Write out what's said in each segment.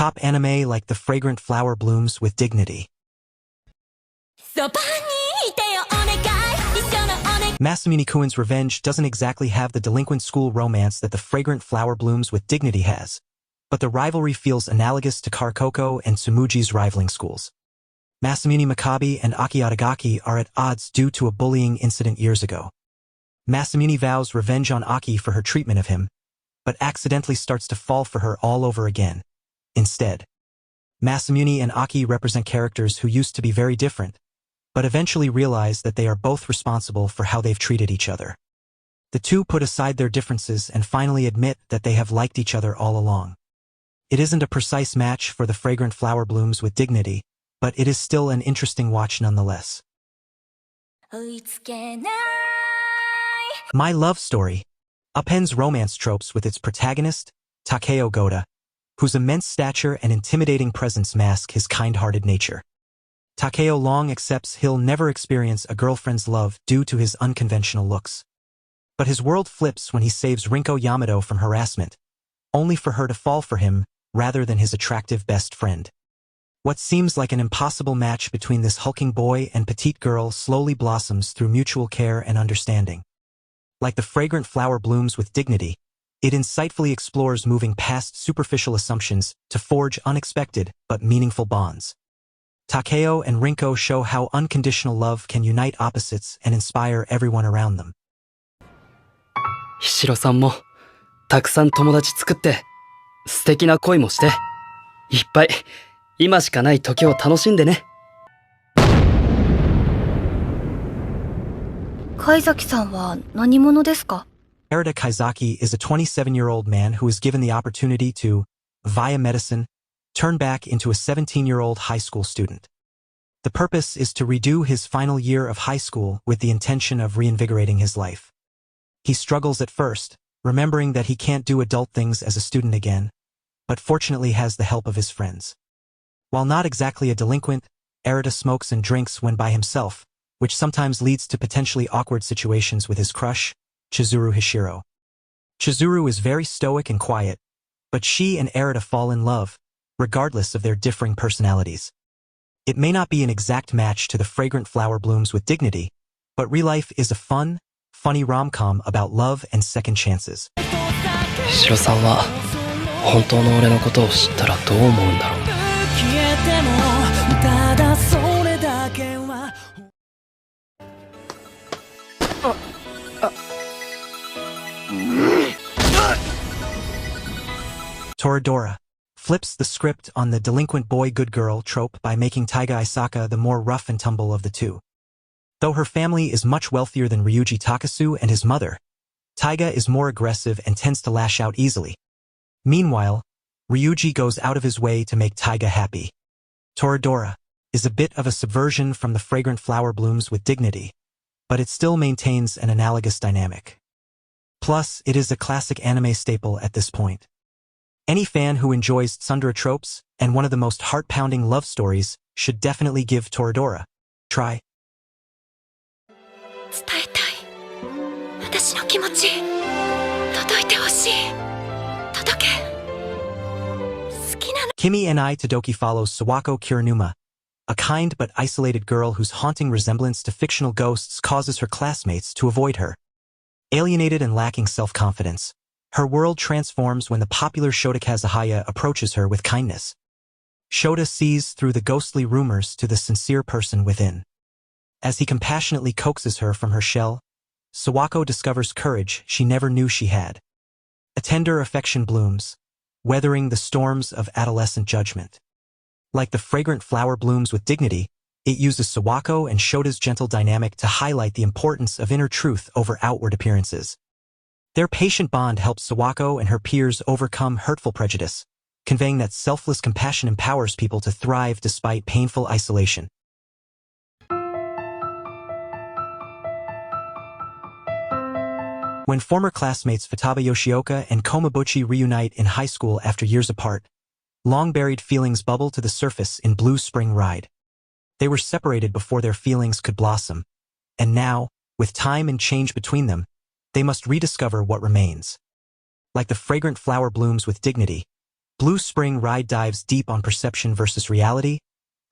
top anime like the fragrant flower blooms with dignity. Masamune-kun's revenge doesn't exactly have the delinquent school romance that the fragrant flower blooms with dignity has, but the rivalry feels analogous to Karkoko and Tsumuji's rivaling schools. Masamune Makabe and Aki Adagaki are at odds due to a bullying incident years ago. Masamune vows revenge on Aki for her treatment of him, but accidentally starts to fall for her all over again. Instead, Masamune and Aki represent characters who used to be very different, but eventually realize that they are both responsible for how they've treated each other. The two put aside their differences and finally admit that they have liked each other all along. It isn't a precise match for the fragrant flower blooms with dignity, but it is still an interesting watch nonetheless. My Love Story upends romance tropes with its protagonist, Takeo Goda, whose immense stature and intimidating presence mask his kind-hearted nature. Takeo long accepts he'll never experience a girlfriend's love due to his unconventional looks. But his world flips when he saves Rinko Yamato from harassment, only for her to fall for him rather than his attractive best friend. What seems like an impossible match between this hulking boy and petite girl slowly blossoms through mutual care and understanding. Like the fragrant flower blooms with dignity, it insightfully explores moving past superficial assumptions to forge unexpected but meaningful bonds. Takeo and Rinko show how unconditional love can unite opposites and inspire everyone around them. ひしろさんもたくさん友達作って素敵な恋もしていっぱい今しかない時を楽しんでね。貝崎さんは何者ですか? Arata Kaizaki is a 27-year-old man who is given the opportunity to, via medicine, turn back into a 17-year-old high school student. The purpose is to redo his final year of high school with the intention of reinvigorating his life. He struggles at first, remembering that he can't do adult things as a student again, but fortunately has the help of his friends. While not exactly a delinquent, Arata smokes and drinks when by himself, which sometimes leads to potentially awkward situations with his crush, Chizuru Hishiro. Chizuru is very stoic and quiet, but she and Arata fall in love, regardless of their differing personalities. It may not be an exact match to the fragrant flower blooms with dignity, but ReLife is a fun, funny rom-com about love and second chances. ひしろさんは本当の俺のことを知ったらどう思うんだろう。Toradora flips the script on the delinquent boy-good girl trope by making Taiga Isaka the more rough and tumble of the two. Though her family is much wealthier than Ryuji Takasu and his mother, Taiga is more aggressive and tends to lash out easily. Meanwhile, Ryuji goes out of his way to make Taiga happy. Toradora is a bit of a subversion from the fragrant flower blooms with dignity, but it still maintains an analogous dynamic. Plus, it is a classic anime staple at this point. Any fan who enjoys tsundere tropes and one of the most heart-pounding love stories should definitely give Toradora a try. 伝えたい。私の気持ち。届いてほしい。届け。好きなの。Kimi and Todoke follows Sawako Kiranuma, a kind but isolated girl whose haunting resemblance to fictional ghosts causes her classmates to avoid her. Alienated and lacking self-confidence, her world transforms when the popular Shota Kazuhaya approaches her with kindness. Shota sees through the ghostly rumors to the sincere person within. As he compassionately coaxes her from her shell, Sawako discovers courage she never knew she had. A tender affection blooms, weathering the storms of adolescent judgment. Like the fragrant flower blooms with dignity, it uses Sawako and Shota's gentle dynamic to highlight the importance of inner truth over outward appearances. Their patient bond helps Sawako and her peers overcome hurtful prejudice, conveying that selfless compassion empowers people to thrive despite painful isolation. When former classmates Futaba Yoshioka and Komabuchi reunite in high school after years apart, long-buried feelings bubble to the surface in Blue Spring Ride. They were separated before their feelings could blossom, and now, with time and change between them, they must rediscover what remains. Like the fragrant flower blooms with dignity, Blue Spring Ride dives deep on perception versus reality,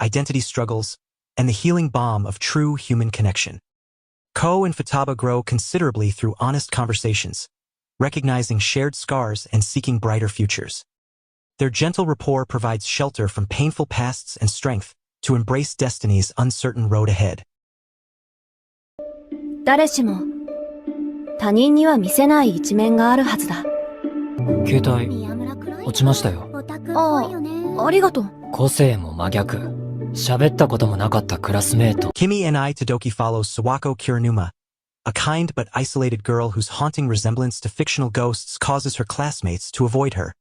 identity struggles, and the healing balm of true human connection. Ko and Futaba grow considerably through honest conversations, recognizing shared scars and seeking brighter futures. Their gentle rapport provides shelter from painful pasts and strength to embrace destiny's uncertain road ahead. 誰しも他人には見せない一面があるはずだ。携帯落ちましたよ。ああ、ありがとう。個性も真逆。喋ったこともなかったクラスメート。Kimi and Todoke follows Sawako Kiranuma, a kind but isolated girl whose haunting resemblance to fictional ghosts causes her classmates to avoid her.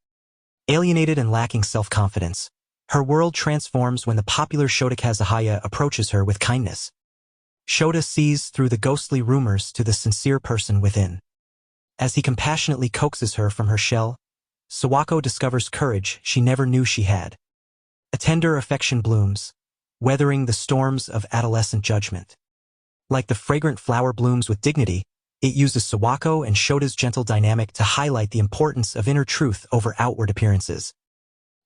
Alienated and lacking self-confidence, her world transforms when the popular Shota Kazuhaya approaches her with kindness. Shota sees through the ghostly rumors to the sincere person within. As he compassionately coaxes her from her shell, Sawako discovers courage she never knew she had. A tender affection blooms, weathering the storms of adolescent judgment. Like the fragrant flower blooms with dignity, it uses Sawako and Shota's gentle dynamic to highlight the importance of inner truth over outward appearances.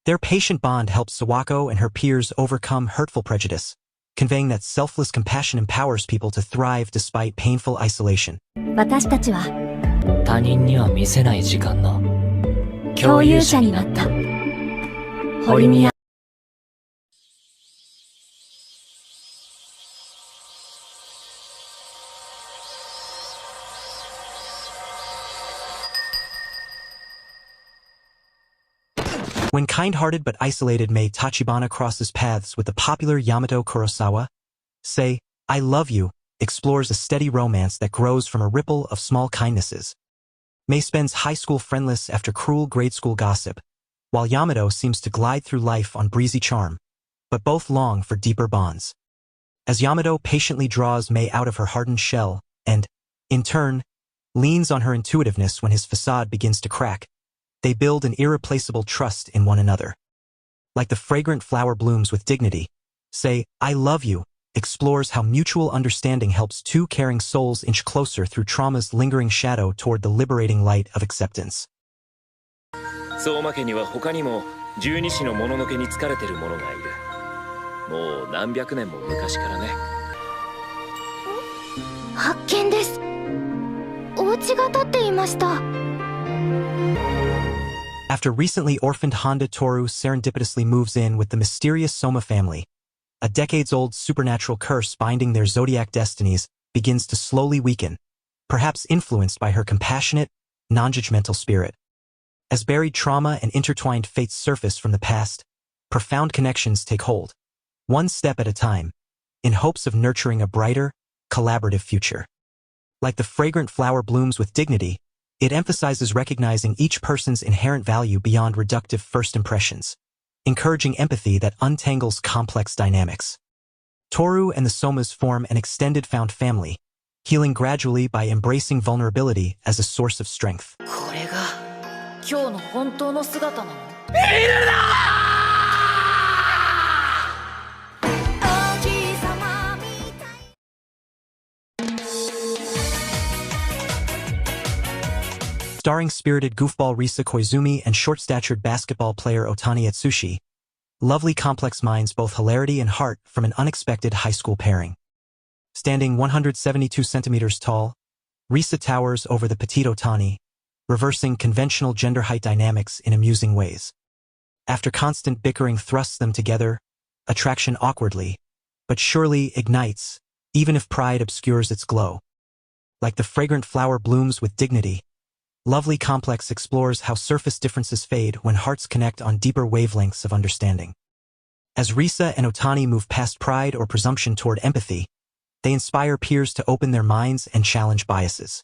Their patient bond helps Sawako and her peers overcome hurtful prejudice, conveying that selfless compassion empowers people to thrive despite painful isolation. 私たちは他人には見せない時間の共有者になった。堀宮 When kind-hearted but isolated Mei Tachibana crosses paths with the popular Yamato Kurosawa, Say, I Love You explores a steady romance that grows from a ripple of small kindnesses. Mei spends high school friendless after cruel grade school gossip, while Yamato seems to glide through life on breezy charm, but both long for deeper bonds. As Yamato patiently draws Mei out of her hardened shell and, in turn, leans on her intuitiveness when his facade begins to crack, they build an irreplaceable trust in one another. Like the fragrant flower blooms with dignity, Say, I Love You explores how mutual understanding helps two caring souls inch closer through trauma's lingering shadow toward the liberating light of acceptance. 相馬家には他にも十二支のもののけに疲れてる者がいる。もう何百年も昔からね。発見です。お家が建っていました。After recently orphaned Honda Toru serendipitously moves in with the mysterious Soma family, a decades-old supernatural curse binding their zodiac destinies begins to slowly weaken, perhaps influenced by her compassionate, non-judgmental spirit. As buried trauma and intertwined fates surface from the past, profound connections take hold, one step at a time, in hopes of nurturing a brighter, collaborative future. Like the fragrant flower blooms with dignity, it emphasizes recognizing each person's inherent value beyond reductive first impressions, encouraging empathy that untangles complex dynamics. Toru and the Somas form an extended found family, healing gradually by embracing vulnerability as a source of strength. これが今日の本当の姿なの？ Starring spirited goofball Risa Koizumi and short-statured basketball player Otani Atsushi, lovely complex minds both hilarity and heart from an unexpected high school pairing. Standing 172 centimeters tall, Risa towers over the petite Otani, reversing conventional gender height dynamics in amusing ways. After constant bickering thrusts them together, attraction awkwardly, but surely ignites, even if pride obscures its glow. Like the fragrant flower blooms with dignity, Lovely Complex explores how surface differences fade when hearts connect on deeper wavelengths of understanding. As Risa and Otani move past pride or presumption toward empathy, they inspire peers to open their minds and challenge biases.